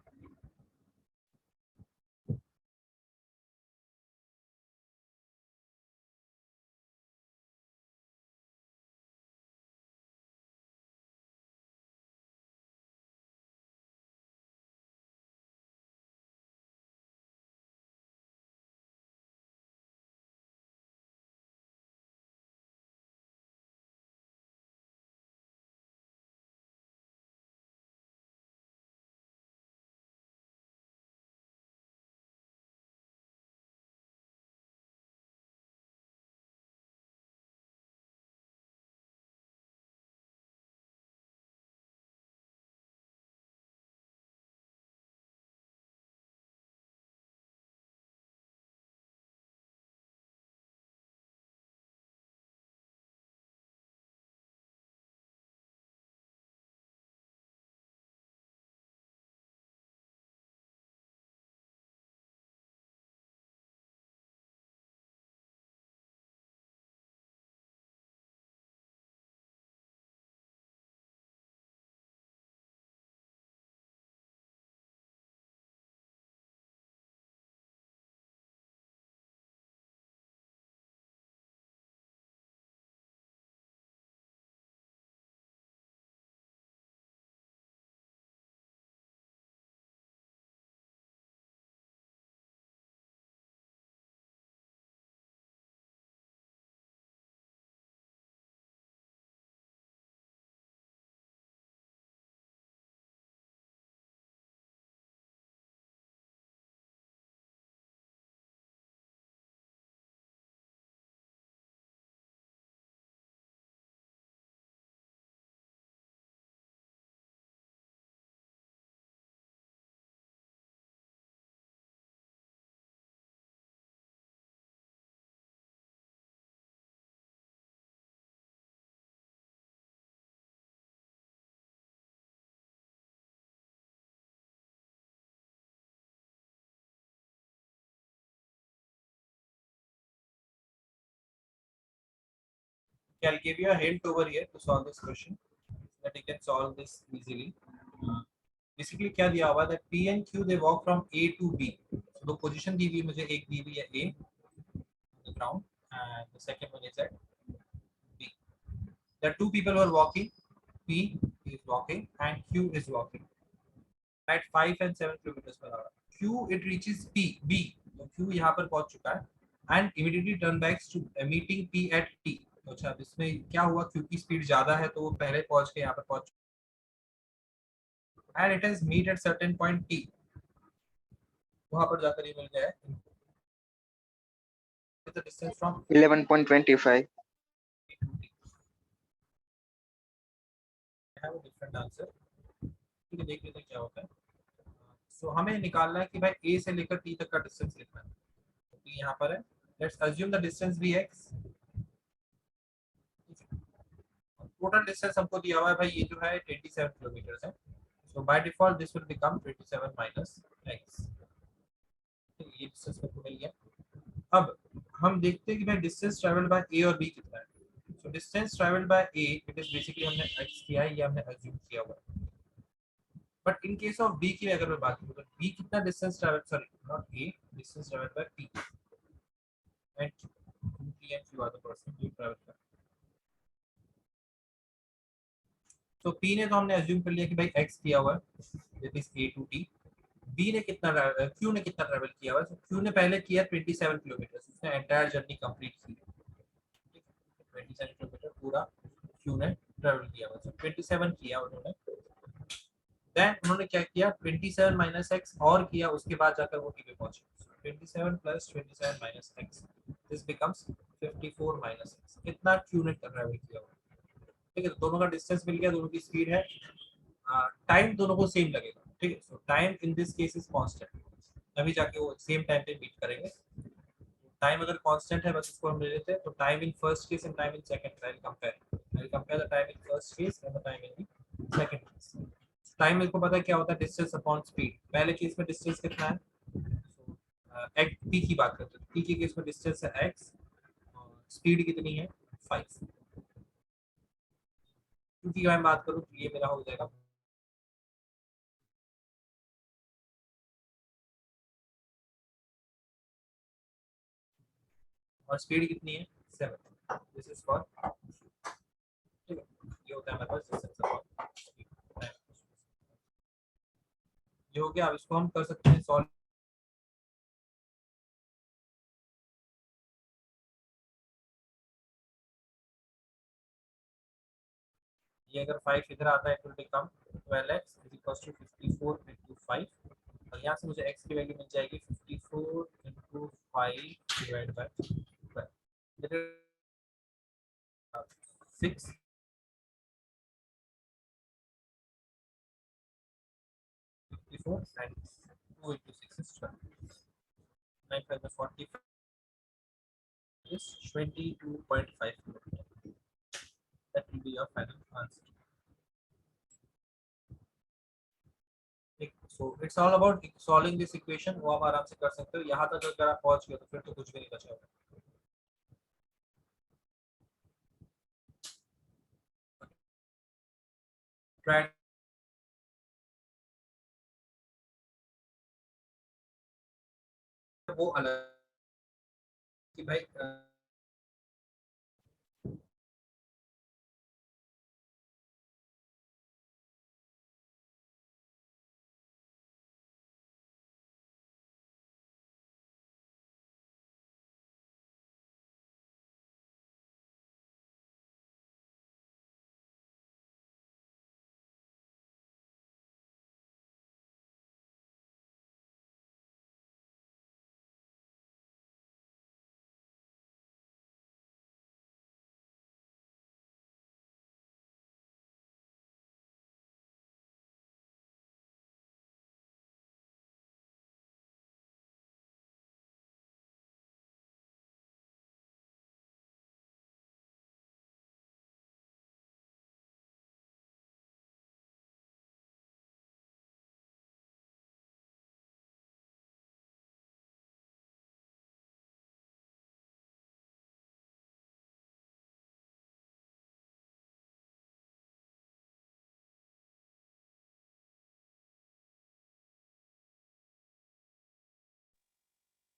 S1: I'll give you a hint over here to solve this question that you can solve this easily. Basically क्या दिया हुआ है, P and Q they walk from A to B. So the position दी हुई है मुझे, एक दी हुई है A on the ground and the second one is at B. There are two people who are walking. P is walking and Q is walking at 5 and 7 kilometers per hour. Q it reaches B. तो Q यहाँ पर पहुंच चुका है and immediately turn back to meeting P at T. अच्छा, अब इसमें क्या हुआ, क्योंकि स्पीड ज्यादा है तो वो पहले पहुंच के यहाँ पर पहुंच, and it has meet at certain point T. वहां पर जाकर ये मिल गया है. The distance from
S4: 11.25.
S1: P to T. I have a different answer. ठीक है, देख लेते हैं क्या होता है. सो हमें निकालना है कि भाई A से लेकर T तक का डिस्टेंस कितना है. तो T यहाँ पर है. Let's assume the distance be x. Total distance हमको दिया हुआ है भाई, ये जो है 27 किलोमीटर है। So by default this will become 27 minus x। ये डिस्टेंस हमको मिल गया। अब हम देखते हैं कि भाई डिस्टेंस ट्रैवल्ड बाय a और b कितना है। So distance travelled by a it is basically हमने x किया है, ये हमने अज्यूम किया हुआ है। But in case of b की अगर मैं बात करूं तो b कितना distance travel, sorry not a, distance travelled by p and p and q are the person जो ट्रैवल कर। तो p ने तो हमने अज्यूम कर लिया कि भाई x किया हुआ है, that is a to t। b ने कितना q ने कितना ट्रैवल किया हुआ है, तो q ने पहले किया 27 किलोमीटर, उसने एंटायर जर्नी कंप्लीट की। 27 किलोमीटर पूरा q ने ट्रैवल किया हुआ है, so 27 किया उन्होंने। देन उन्होंने क्या किया, 27 माइनस x और किया, उसके बाद जाकर वो टी पे पहुंचे। 27 plus 27 minus x, this becomes 54 minus x। कितना q ने ट्रैवल किया हुआ है, ठीक है। तो दोनों का डिस्टेंस मिल गया, दोनों की स्पीड है, टाइम दोनों को सेम लगेगा, ठीक है। सो time in this case is constant, अभी जाके वो सेम टाइम पे मीट करेंगे। टाइम अगर कांस्टेंट है बस इसको हम ले लेते हैं, तो time in first case and time in second, I compare the time in first case and the time in second case. Time मेरे को पता है क्या होता है, डिस्टेंस अपॉन स्पीड। पहले केस में डिस्टेंस कितना है, एक्स पी की बात करते हैं, पी के केस में डिस्टेंस है एक्स, स्पीड कितनी है 5। क्योंकि मैं बात करूँ तो ये मेरा हो जाएगा और स्पीड कितनी है 7। दिस इज फॉर, ठीक है, ये होता है हमारे पास डिस्टेंस अपॉन स्पीड। ये हो गया। अब इसको हम कर सकते हैं सॉल्व। ये अगर 5 इधर आता है, it will become 12x is equal to 54 into 5, और यहाँ से मुझे x की वैल्यू मिल जाएगी 54 into 5 divide by 12, that is 6। 54 and 2 into 6 is 12, 9 5 45 is 22.5 kilometer. That will be your final answer. So it's all about solving this equation, वो आप आराम से कर सकते हो। यहाँ तक अगर आप पहुंच गए तो फिर तो कुछ भी नहीं बचा होगा। Try वो अलग कि भाई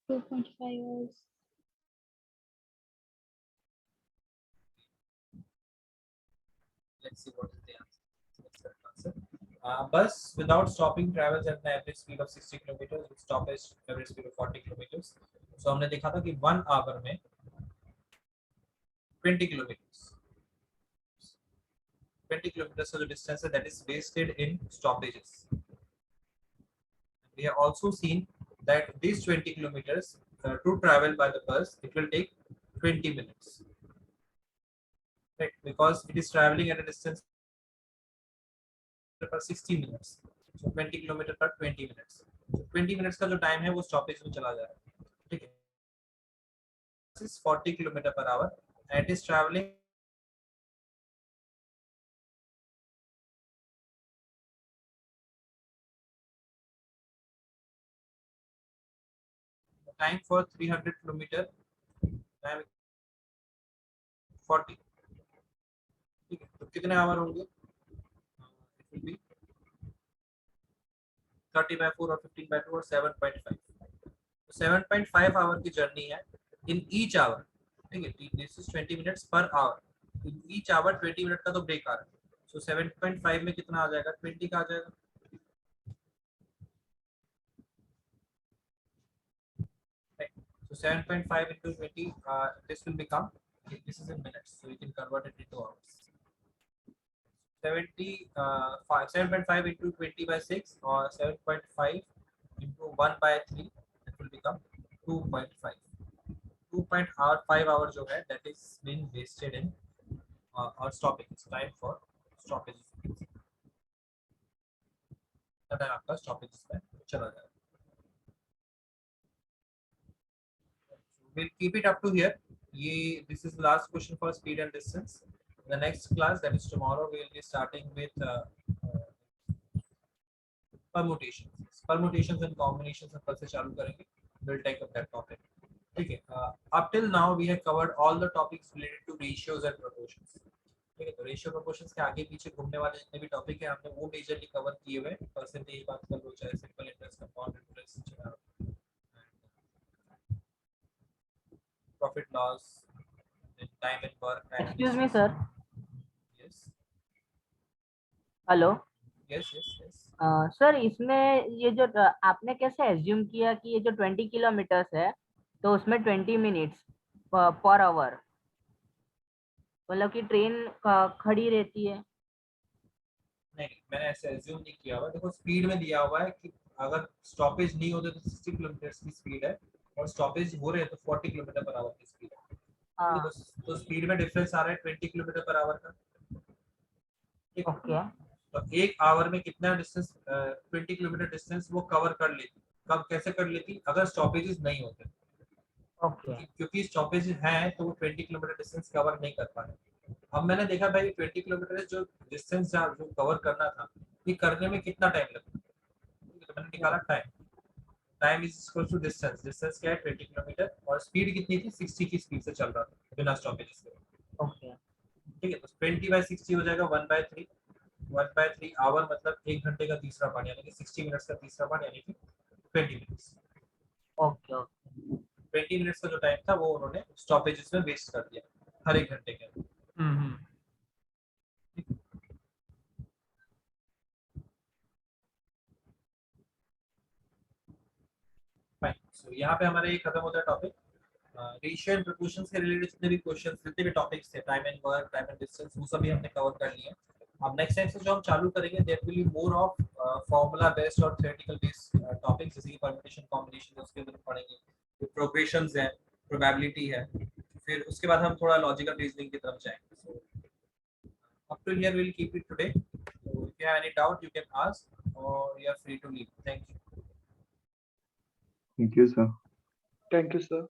S6: Two point five hours.
S1: let's see what is the answer. What's the answer? Bus without stopping travels at the average speed of 60 kilometers with stoppage average speed of 40 kilometers. So हमने देखा था कि 1 our में 20 kilometre, 20 kilometers का जो distance है that is wasted in stoppages. We have also seen that these 20 kilometers to travel by the bus, it will take 20 minutes, right? Because it is traveling at a distance per 60 minutes. So 20 kilometer per 20 minutes. So 20 minutes का जो time है वो stoppage में चला जा रहा है, ठीक है। This is 40 kilometre per our and it is traveling time for 300 kilometer, time 40. ठीक है, तो कितने आवर होंगे? It will be 30 by 4 और 15 by 2 और 7.5. 7.5 आवर की जर्नी है इन ईच आवर. ठीक है, this is 20 minutes per hour. In each hour 20 minute का तो ब्रेक आ रहा है. सो 7.5 में कितना आ जाएगा? 20 का आ जाएगा. Right. So 7.5 into 20, this will become, this is in minutes, so you can convert it into hours. 7.5 into 20 by 6 or 7.5 into 1 by 3, it will become 2.5. 2.5 hours जो है, that is been wasted in or stoppage. Time for stoppage. Time आपका stoppage में चला जाएगा. We'll keep it up to here. This is the last question for speed and distance. In the next class, that is tomorrow, we will be starting with permutations. Permutations and combinations of से चालू करेंगे. We'll take up that topic. ठीक है. Up till now, we have covered all the topics related to ratios and proportions. ठीक है, तो ratio proportions के आगे पीछे घूमने वाले जितने भी टॉपिक है हमने वो मेजरली कवर किए हुए. परसेंटेज बात कर लो, चाहे simple interest, compound interest, profit loss, then time and work.
S7: Excuse me, sir.
S1: Yes.
S7: Hello.
S1: Yes.
S7: Sir, इसमें ये जो आपने कैसे एज्यूम किया कि ये जो 20 किलोमीटर्स है तो उसमें 20 मिनट्स पर आवर, मतलब कि ट्रेन खड़ी रहती है?
S1: नहीं, मैंने ऐसे एज्यूम नहीं किया हुआ. देखो, स्पीड में दिया हुआ है कि अगर स्टॉपेज नहीं होते तो 60 किलोमीटर की स्पीड है और स्टॉपेज हो रहे हैं तो 40 किलोमीटर पर आवर की स्पीड है.
S7: हाँ.
S1: तो स्पीड में डिफरेंस आ रहा है 20 किलोमीटर पर आवर का.
S7: ओके.
S1: तो एक आवर में कितना डिस्टेंस, 20 किलोमीटर डिस्टेंस वो कवर कर लेती. कब कैसे कर लेती? अगर स्टॉपेजेस नहीं होते.
S7: ओके.
S1: क्योंकि स्टॉपेजेस हैं तो वो 20 किलोमीटर डिस्टेंस कवर नहीं कर पा रहे. अब मैंने देखा भाई 20 किलोमीटर जो डिस्टेंस जो कवर करना था, ये करने में कितना टाइम लगता है. तो मैंने निकाला time is equal to distance. Distance क्या है? 20 किलोमीटर. और स्पीड कितनी थी? 60 की स्पीड से चल रहा था बिना स्टॉपेजेस के.
S7: ओके.
S1: ठीक है, तो 20 by 60 हो जाएगा 1/3. 1/3 आवर मतलब 1 घंटे का तीसरा पार्ट, यानी कि 60 मिनट्स का तीसरा पार्ट, यानी कि 20 मिनट्स.
S7: ओके.
S1: 20 मिनट्स का जो टाइम था वो उन्होंने स्टॉपेजेस में वेस्ट कर दिया हर एक घंटे के अंदर. सो यहाँ पे हमारे खत्म होता है टॉपिक. रेशियो एंड प्रोपोर्शंस के रिलेटेड जितने भी क्वेश्चंस, जितने भी टॉपिक्स थे, time and work, time and distance, वो सभी हमने कवर कर लिए. अब नेक्स्ट टाइम से जो हम चालू करेंगे, there will be more of formula based और थ्योरेटिकल बेस्ड टॉपिक्स, जैसे कि परम्यूटेशन, कॉम्बिनेशन, उसके अंदर पढ़ेंगे. फिर प्रोग्रेशंस है, प्रोबेबिलिटी है, फिर उसके बाद हम थोड़ा लॉजिकल रीजनिंग की तरफ जाएंगे. सो up to here we'll keep it today. So if you have any doubt you can ask or you are free to leave. Thank you.
S2: Thank you, sir.
S4: Thank you, sir.